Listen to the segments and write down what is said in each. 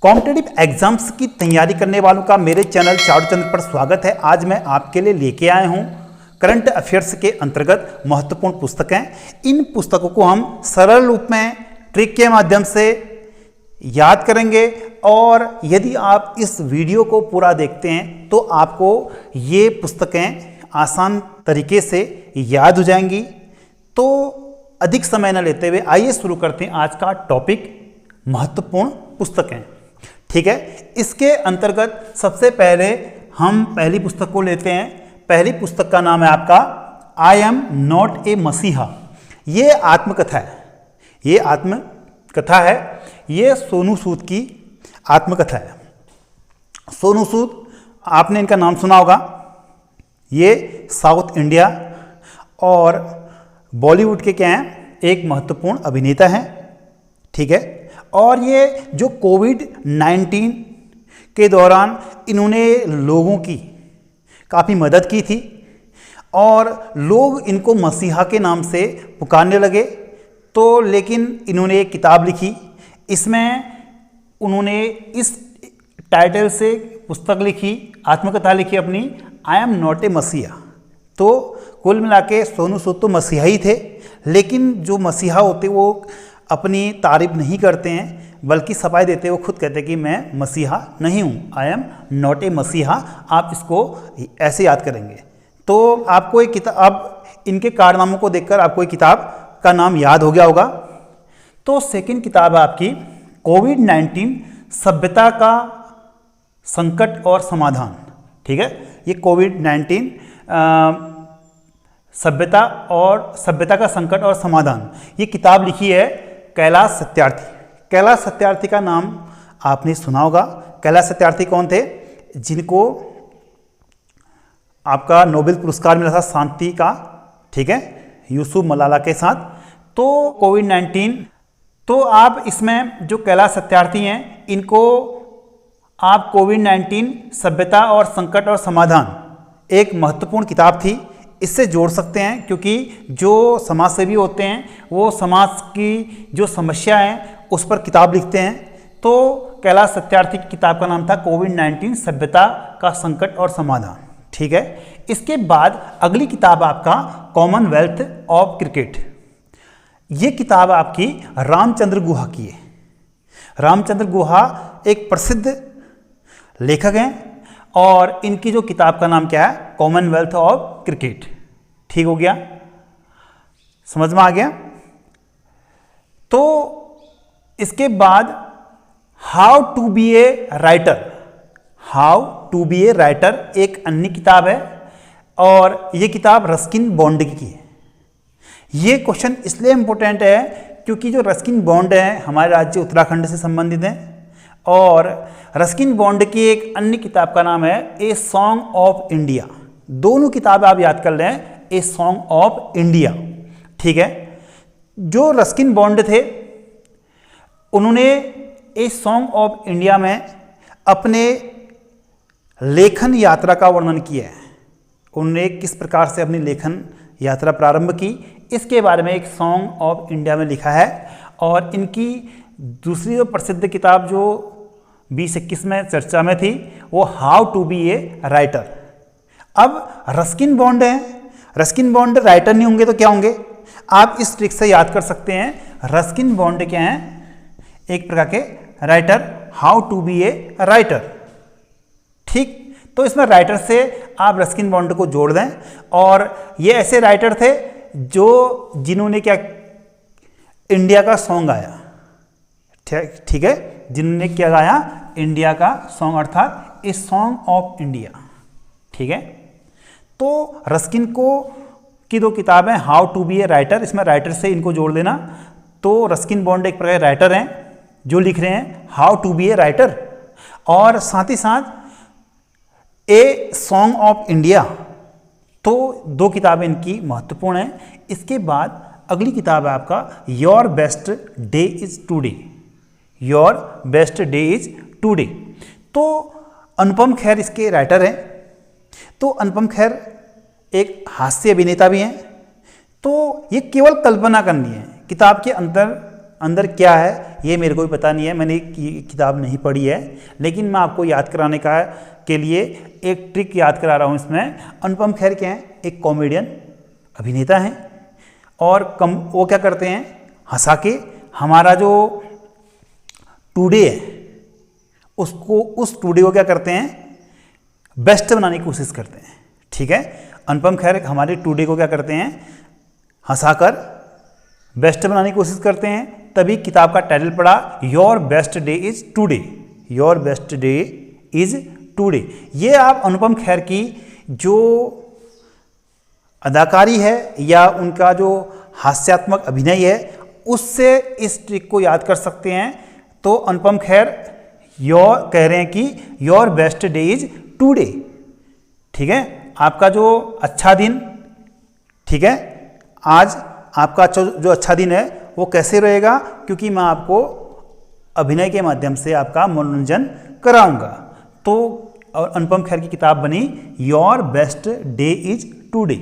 Competitive exams की तैयारी करने वालों का मेरे चैनल चारुचंद्र पर स्वागत है। आज मैं आपके लिए लेके आया हूँ करंट अफेयर्स के अंतर्गत महत्वपूर्ण पुस्तकें। इन पुस्तकों को हम सरल रूप में ट्रिक के माध्यम से याद करेंगे और यदि आप इस वीडियो को पूरा देखते हैं तो आपको ये पुस्तकें आसान तरीके से याद हो जाएंगी। तो अधिक समय न लेते हुए आइए शुरू करते हैं आज का टॉपिक, महत्वपूर्ण पुस्तकें। ठीक है, इसके अंतर्गत सबसे पहले हम पहली पुस्तक को लेते हैं। पहली पुस्तक का नाम है आपका आई एम नॉट ए मसीहा। ये आत्मकथा है, ये आत्मकथा है, ये सोनू सूद की आत्मकथा है। सोनू सूद, आपने इनका नाम सुना होगा। ये साउथ इंडिया और बॉलीवुड के क्या हैं, एक महत्वपूर्ण अभिनेता हैं। ठीक है, और ये जो कोविड-19 के दौरान इन्होंने लोगों की काफ़ी मदद की थी और लोग इनको मसीहा के नाम से पुकारने लगे। तो लेकिन इन्होंने एक किताब लिखी, इसमें उन्होंने इस टाइटल से पुस्तक लिखी, आत्मकथा लिखी अपनी, आई एम नॉट ए मसीहा। तो कुल मिला के सोनू सूद तो मसीहा ही थे, लेकिन जो मसीहा होते वो अपनी तारीफ नहीं करते हैं बल्कि सफाई देते, वो खुद कहते हैं कि मैं मसीहा नहीं हूँ, आई एम नॉट ए मसीहा। आप इसको ऐसे याद करेंगे तो आपको एक किताब, अब इनके कारनामों को देखकर आपको एक किताब का नाम याद हो गया होगा। तो सेकंड किताब है आपकी कोविड-19 सभ्यता का संकट और समाधान। ठीक है, ये कोविड-19 सभ्यता का संकट और समाधान, ये किताब लिखी है कैलाश सत्यार्थी। कैलाश सत्यार्थी का नाम आपने सुना होगा। कैलाश सत्यार्थी कौन थे? जिनको आपका नोबेल पुरस्कार मिला था शांति का, ठीक है, यूसुफ मलाला के साथ। तो कोविड-19, तो आप इसमें जो कैलाश सत्यार्थी हैं, इनको आप कोविड-19 सभ्यता और संकट और समाधान, एक महत्वपूर्ण किताब थी, इससे जोड़ सकते हैं, क्योंकि जो समाज सेवी होते हैं वो समाज की जो समस्या है उस पर किताब लिखते हैं। तो कैलाश सत्यार्थी की किताब का नाम था कोविड-19 सभ्यता का संकट और समाधान। ठीक है, इसके बाद अगली किताब आपका कॉमनवेल्थ ऑफ क्रिकेट। ये किताब आपकी रामचंद्र गुहा की है। रामचंद्र गुहा एक प्रसिद्ध लेखक हैं और इनकी जो किताब का नाम क्या है, कॉमनवेल्थ ऑफ क्रिकेट। ठीक हो गया, समझ में आ गया। तो इसके बाद how to be a writer, how to be a writer एक अन्य किताब है और ये किताब रस्किन बॉन्ड की है। ये क्वेश्चन इसलिए इंपॉर्टेंट है क्योंकि जो रस्किन बॉन्ड है हमारे राज्य उत्तराखंड से संबंधित है और रस्किन बॉन्ड की एक अन्य किताब का नाम है ए सॉन्ग ऑफ इंडिया। दोनों किताबें आप याद कर लें, ए सॉन्ग ऑफ इंडिया। ठीक है, जो रस्किन बॉन्ड थे उन्होंने ए सॉन्ग ऑफ इंडिया में अपने लेखन यात्रा का वर्णन किया है। उन्होंने किस प्रकार से अपनी लेखन यात्रा प्रारंभ की, इसके बारे में एक सॉन्ग ऑफ इंडिया में लिखा है। और इनकी दूसरी जो प्रसिद्ध किताब जो 2021 में चर्चा में थी वो how to be a writer. अब रस्किन बॉन्ड है, रस्किन बॉन्ड राइटर नहीं होंगे तो क्या होंगे, आप इस ट्रिक से याद कर सकते हैं। रस्किन बॉन्ड क्या हैं, एक प्रकार के writer, how to be a writer. ठीक, तो इसमें राइटर से आप रस्किन बॉन्ड को जोड़ दें और ये ऐसे राइटर थे जिन्होंने क्या, इंडिया का सॉन्ग गाया। ठीक है, जिन्होंने क्या गाया, इंडिया का सॉन्ग, अर्थात ए सॉन्ग ऑफ इंडिया। ठीक है, तो रस्किन की दो किताबें, how to be a writer, इसमें राइटर से इनको जोड़ देना। तो रस्किन बॉन्ड एक प्रकार राइटर हैं जो लिख रहे हैं how to be a writer, और साथ ही साथ ए सॉन्ग ऑफ इंडिया। तो दो किताबें इनकी महत्वपूर्ण हैं। इसके बाद अगली किताब है आपका your best day is today. Your best day is today. तो अनुपम खेर इसके राइटर हैं। तो अनुपम खेर एक हास्य अभिनेता भी हैं। तो ये केवल कल्पना करनी है, किताब के अंदर क्या है ये मेरे को भी पता नहीं है, मैंने ये किताब नहीं पढ़ी है, लेकिन मैं आपको याद कराने का के लिए एक ट्रिक याद करा रहा हूँ इसमें। अनुपम खेर क्या हैं, एक कॉमेडियन अभिनेता हैं और वो क्या करते हैं, हंसा के हमारा जो टुडे है उसको, उस टुडे को क्या करते हैं, बेस्ट बनाने की कोशिश करते हैं। ठीक है, अनुपम खेर हमारे टुडे को क्या करते हैं, हंसाकर बेस्ट बनाने की कोशिश करते हैं। तभी किताब का टाइटल पड़ा your best day is today, your best day is today. ये आप अनुपम खेर की जो अदाकारी है या उनका जो हास्यात्मक अभिनय है उससे इस ट्रिक को याद कर सकते हैं। तो अनुपम खेर कह रहे हैं कि your best day is today. ठीक है, आपका जो अच्छा दिन, ठीक है, आज आपका जो अच्छा दिन है वो कैसे रहेगा, क्योंकि मैं आपको अभिनय के माध्यम से आपका मनोरंजन कराऊंगा। तो अनुपम खेर की किताब बनी your best day is today.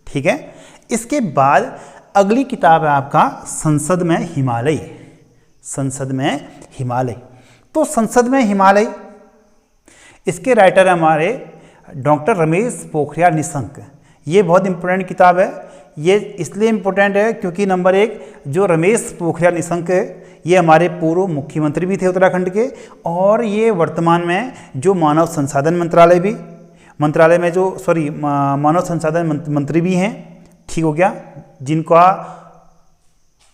ठीक है, इसके बाद अगली किताब है आपका संसद में हिमालय, संसद में हिमालय। तो संसद में हिमालय, इसके राइटर है हमारे डॉक्टर रमेश पोखरियाल निशंक। ये बहुत इंपॉर्टेंट किताब है। ये इसलिए इम्पोर्टेंट है क्योंकि नंबर एक, जो रमेश पोखरियाल निशंक है ये हमारे पूर्व मुख्यमंत्री भी थे उत्तराखंड के, और ये वर्तमान में जो मानव संसाधन मंत्रालय में जो मानव संसाधन मंत्री भी हैं। ठीक हो गया, जिनका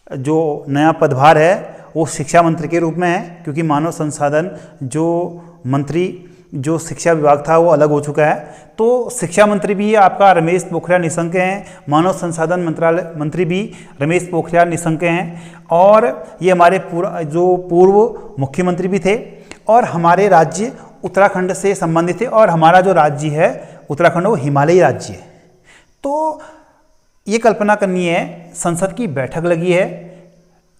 जो नया पदभार है वो शिक्षा मंत्री के रूप में है, क्योंकि मानव संसाधन जो मंत्री जो शिक्षा विभाग था वो अलग हो चुका है। तो शिक्षा मंत्री भी आपका रमेश पोखरियाल निशंक हैं, मानव संसाधन मंत्री भी रमेश पोखरियाल निशंक हैं, और ये हमारे पूर्व मुख्यमंत्री भी थे, और हमारे राज्य उत्तराखंड से संबंधित थे, और हमारा जो राज्य है उत्तराखंड वो हिमालयी राज्य है। तो ये कल्पना करनी है, संसद की बैठक लगी है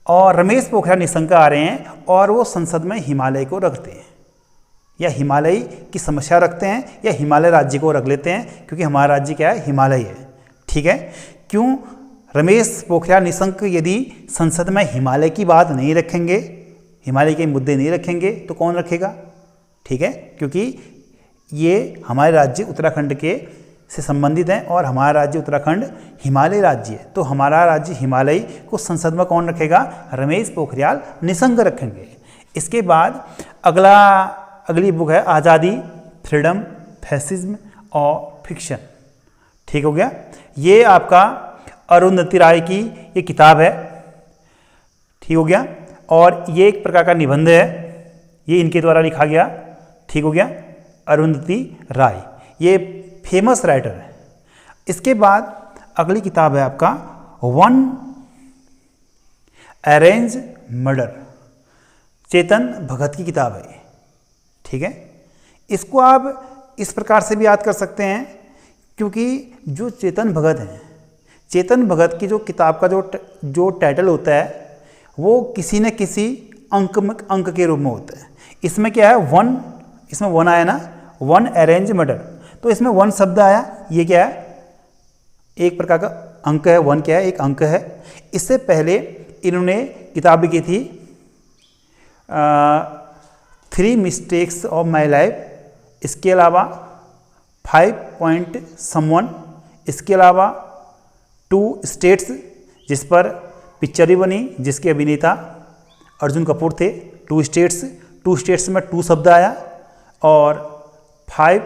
और रमेश पोखरियाल निशंक आ रहे हैं और वो संसद में हिमालय को रखते हैं, या हिमालय की समस्या रखते हैं, या हिमालय राज्य को रख लेते हैं, क्योंकि हमारा राज्य क्या है, हिमालय है। ठीक है, क्यों रमेश पोखरियाल निशंक यदि संसद में हिमालय की बात नहीं रखेंगे, हिमालय के मुद्दे नहीं रखेंगे, तो कौन रखेगा? ठीक है, क्योंकि ये हमारे राज्य उत्तराखंड के से संबंधित हैं और हमारा राज्य उत्तराखंड हिमालय राज्य है। तो हमारा राज्य हिमालय को संसद में कौन रखेगा? रमेश पोखरियाल निशंक रखेंगे। इसके बाद अगली बुक है आज़ादी, फ्रीडम, फैसिज्म और फिक्शन। ठीक हो गया, ये आपका अरुंधति राय की ये किताब है। ठीक हो गया, और ये एक प्रकार का निबंध है, ये इनके द्वारा लिखा गया। ठीक हो गया, अरुंधति राय ये फेमस राइटर है। इसके बाद अगली किताब है आपका one arrange murder, Chetan Bhagat की किताब है। ठीक है, इसको आप इस प्रकार से भी याद कर सकते हैं, क्योंकि जो चेतन भगत हैं, चेतन भगत की जो किताब का जो टाइटल होता है वो किसी न किसी अंक के रूप में होता है। इसमें क्या है, वन, इसमें वन आया ना, वन अरेंज मर्डर, तो इसमें वन शब्द आया, ये क्या है, एक प्रकार का अंक है। वन क्या है, एक अंक है। इससे पहले इन्होंने किताब लिखी थी 3 मिस्टेक्स ऑफ माई लाइफ, इसके अलावा 5 पॉइंट समवन, इसके अलावा 2 स्टेट्स, जिस पर पिक्चर ही बनी, जिसके अभिनेता अर्जुन कपूर थे। 2 स्टेट्स में 2 शब्द आया, और 5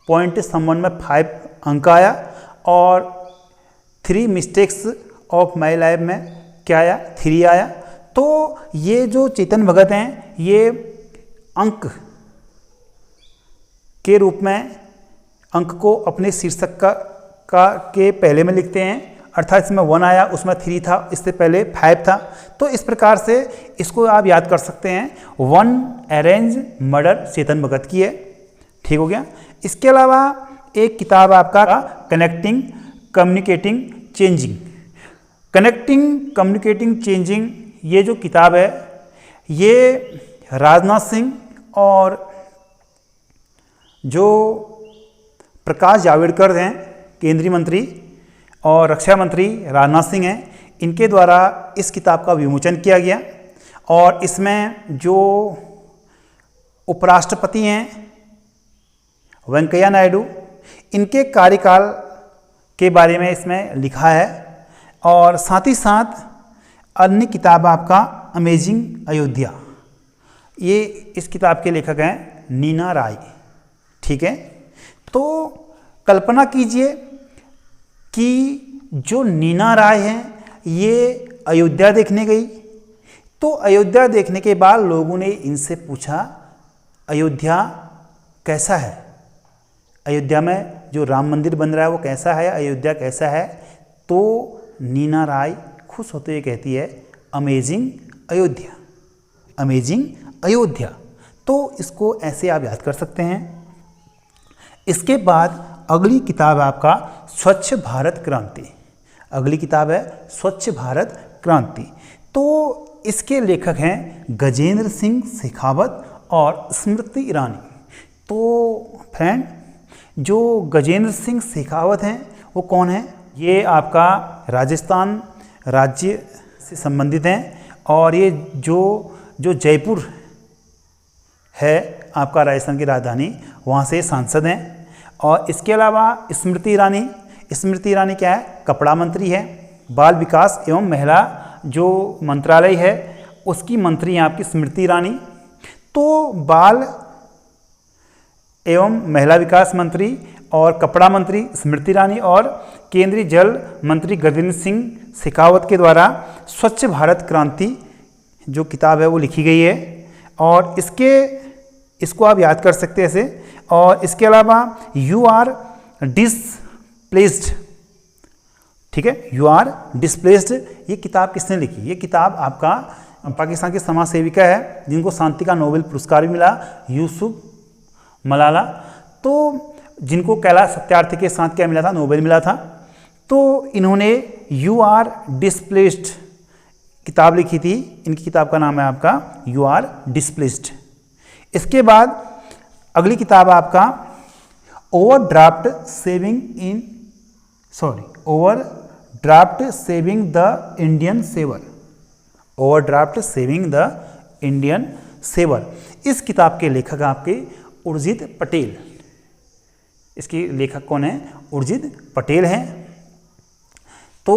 पॉइंट समवन में 5 अंक आया, और 3 मिस्टेक्स ऑफ माई लाइफ में क्या आया, 3 आया। तो ये जो चेतन भगत हैं ये अंक के रूप में अंक को अपने शीर्षक के पहले में लिखते हैं, अर्थात इसमें 1 आया, उसमें 3 था, इससे पहले 5 था। तो इस प्रकार से इसको आप याद कर सकते हैं, one arrange murder Chetan Bhagat की है। ठीक हो गया, इसके अलावा एक किताब है आपका connecting communicating changing. Connecting communicating changing ये जो किताब है ये राजनाथ सिंह और जो प्रकाश जावड़ेकर हैं केंद्रीय मंत्री और रक्षा मंत्री राजनाथ सिंह हैं, इनके द्वारा इस किताब का विमोचन किया गया। और इसमें जो उपराष्ट्रपति हैं वेंकैया नायडू, इनके कार्यकाल के बारे में इसमें लिखा है। और साथ ही साथ अन्य किताब आपका अमेजिंग अयोध्या, ये इस किताब के लेखक हैं नीना राय। ठीक है, तो कल्पना कीजिए कि जो नीना राय हैं ये अयोध्या देखने गई। तो अयोध्या देखने के बाद लोगों ने इनसे पूछा अयोध्या कैसा है, अयोध्या में जो राम मंदिर बन रहा है वो कैसा है, अयोध्या कैसा है। तो नीना राय खुश होते हुए कहती है अमेजिंग अयोध्या, अमेजिंग अयोध्या। तो इसको ऐसे आप याद कर सकते हैं। इसके बाद अगली किताब है आपका स्वच्छ भारत क्रांति। अगली किताब है स्वच्छ भारत क्रांति। तो इसके लेखक हैं गजेंद्र सिंह शेखावत और स्मृति ईरानी। तो फ्रेंड, जो गजेंद्र सिंह शेखावत हैं वो कौन है? ये आपका राजस्थान राज्य से संबंधित हैं और ये जो जयपुर है आपका राजस्थान की राजधानी, वहाँ से सांसद हैं। और इसके अलावा स्मृति ईरानी क्या है? कपड़ा मंत्री है। बाल विकास एवं महिला जो मंत्रालय है उसकी मंत्री हैं आपकी स्मृति ईरानी। तो बाल एवं महिला विकास मंत्री और कपड़ा मंत्री स्मृति ईरानी और केंद्रीय जल मंत्री गजेंद्र सिंह शेखावत के द्वारा स्वच्छ भारत क्रांति जो किताब है वो लिखी गई है। और इसको आप याद कर सकते हैं ऐसे। और इसके अलावा यू आर डिसप्लेस्ड, ठीक है, यू आर डिसप्लेस्ड, ये किताब किसने लिखी? ये किताब आपका पाकिस्तान की समाज सेविका है जिनको शांति का नोबेल पुरस्कार भी मिला, यूसुफ मलाला। तो जिनको कैलाश सत्यार्थी के साथ क्या मिला था? नोबेल मिला था। तो इन्होंने यू आर डिसप्लेस्ड किताब लिखी थी। इनकी किताब का नाम है आपका यू आर डिसप्लेस्ड। इसके बाद अगली किताब आपका overdraft saving the Indian saver. Overdraft saving the Indian saver. इस किताब के लेखक आपके उर्जित पटेल। इसके लेखक कौन है? उर्जित पटेल हैं। तो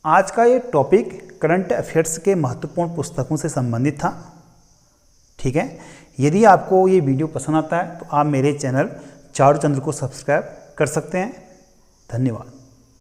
आज का ये टॉपिक करंट अफेयर्स के महत्वपूर्ण पुस्तकों से संबंधित था। ठीक है, यदि आपको ये वीडियो पसंद आता है तो आप मेरे चैनल चारू चंद्र को सब्सक्राइब कर सकते हैं। धन्यवाद।